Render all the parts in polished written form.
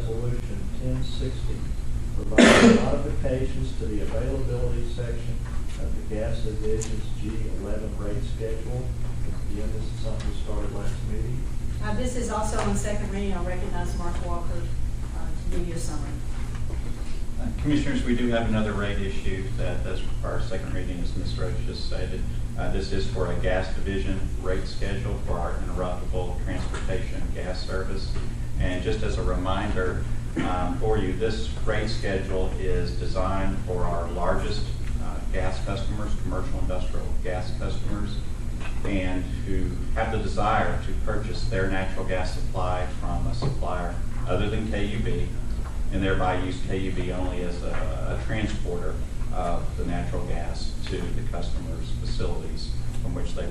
Resolution 1060, providing modifications to the availability section of the gas division's G11 rate schedule. Again, this is something we started last meeting. This is also on second reading. I'll recognize Mark Walker to give you a summary. Commissioners, we do have another rate issue that does require second reading, as Ms. Roach just stated. This is for a gas division rate schedule for our interruptible transportation gas service. And just as a reminder for you, this rate schedule is designed for our largest gas customers, commercial industrial gas customers, and who have the desire to purchase their natural gas supply from a supplier other than KUB, and thereby use KUB only as a transporter of the natural gas to the customers' facilities from which they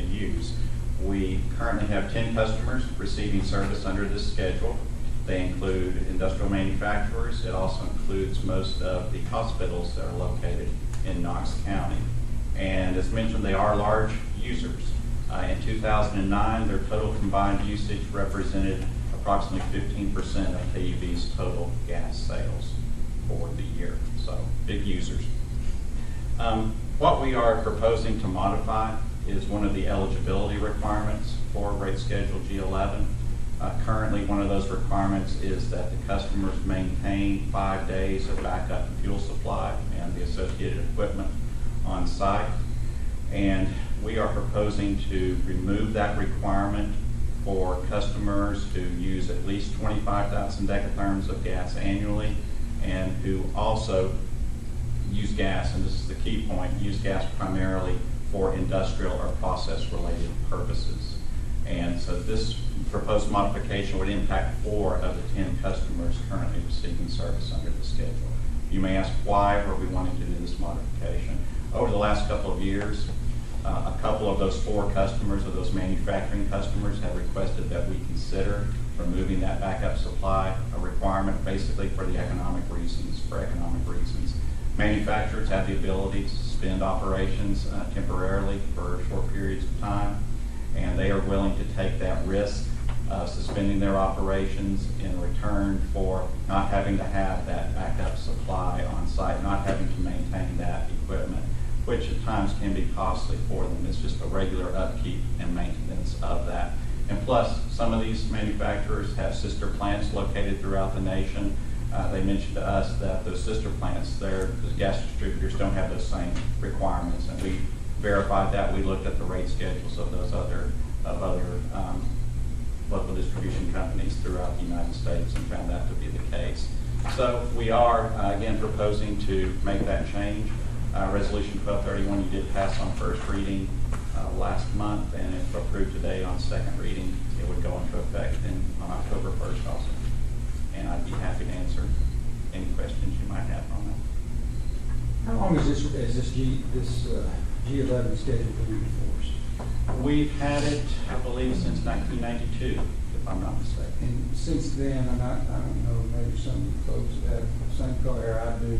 use. We currently have 10 customers receiving service under this schedule. They include industrial manufacturers. It also includes most of the hospitals that are located in Knox County. And as mentioned, they are large users. In 2009, their total combined usage represented approximately 15% of KUB's total gas sales for the year. So big users. What we are proposing to modify is one of the eligibility requirements for rate schedule G11. Currently, one of those requirements is that the customers maintain 5 days of backup fuel supply and the associated equipment on site. And we are proposing to remove that requirement for customers who use at least 25,000 decatherms of gas annually and who also use gas, and this is the key point, use gas primarily for industrial or process-related purposes. And so this proposed modification would impact 4 of the 10 customers currently receiving service under the schedule. You may ask, why are we wanting to do this modification? Over the last couple of years, a couple of those 4 customers, of those manufacturing customers, have requested that we consider removing that backup supply, a requirement basically for economic reasons. Manufacturers have the ability to suspend operations temporarily for short periods of time, and they are willing to take that risk of suspending their operations in return for not having to have that backup supply on site, not having to maintain that equipment, which at times can be costly for them. It's just a regular upkeep and maintenance of that. And plus, some of these manufacturers have sister plants located throughout the nation. They mentioned to us that those sister plants, the gas distributors don't have those same requirements, and we verified that. We looked at the rate schedules of those other local distribution companies throughout the United States and found that to be the case. So we are again proposing to make that change. Resolution 1231 you did pass on first reading last month, and if approved today on second reading, it would go into effect on October 1st also. And I'd be happy to answer any questions you might have on that. How long is this G11 schedule been enforced? We've had it, I believe, since 1992, if I'm not mistaken. And since then, and I don't know, maybe some of the folks that have the same color I do,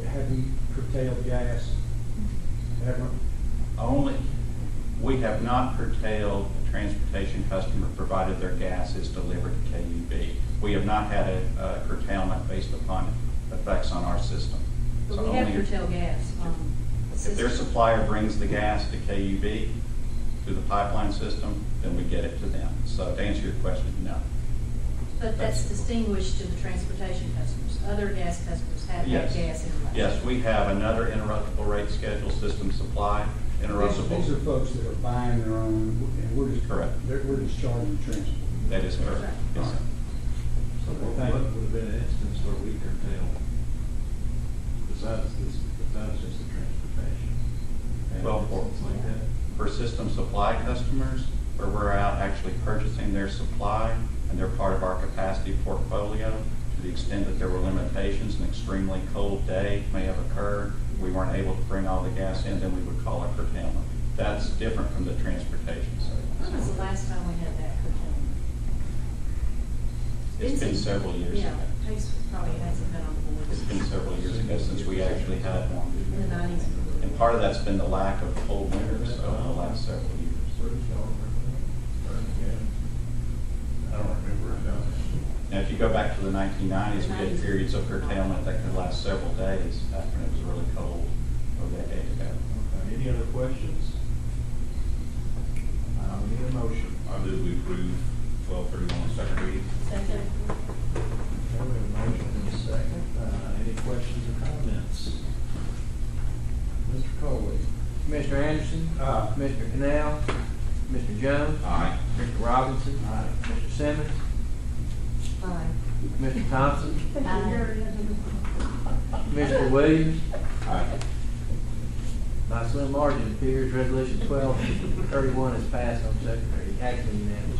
have we curtailed gas ever? We have not curtailed a transportation customer provided their gas is delivered to KUB. We have not had a curtailment based upon effects on our system. But So we have only curtailed gas on the if system. their supplier brings the gas to KUB through the pipeline system, then we get it to them. So to answer your question, no. But that's distinguished to the transportation customers. Other gas customers have Yes. had gas in the Yes, we have another interruptible rate schedule, system supply, interruptible. These are folks that are buying their own, and we're just Correct. We're just charging the transport. That is correct. Right. Yes, sir. So what would have been an instance where we curtailed, besides just the transportation? Well, Like that? for system supply customers, where we're out actually purchasing their supply and they're part of our capacity portfolio, to the extent that there were limitations, an extremely cold day may have occurred, we weren't able to bring all the gas in, then we would call it curtailment. That's different from the transportation service. When was the last time we had that curtailment? It's been several years Yeah, ago. Pace probably hasn't been on the board. It's been several years ago since we actually had one. In the 90s. And part of that's been the lack of cold winters over the last several years. I don't remember it. Now, if you go back to the 1990s, we had periods of curtailment that could last several days back when it was really cold a decade ago. Okay, any other questions? We need a motion. I move we approve 1231 on second reading. Second. Okay, we have a motion and a second. Any questions or comments? Mr. Coley? Commissioner Anderson. Commissioner Canal. Mr. Jones. Aye. Mr. Robinson. Aye. Mr. Simmons. Aye. Mr. Thompson. Aye. Mr. Williams. Aye. By slim margin, it appears resolution 1231 is passed on second reading. Actually unanimous.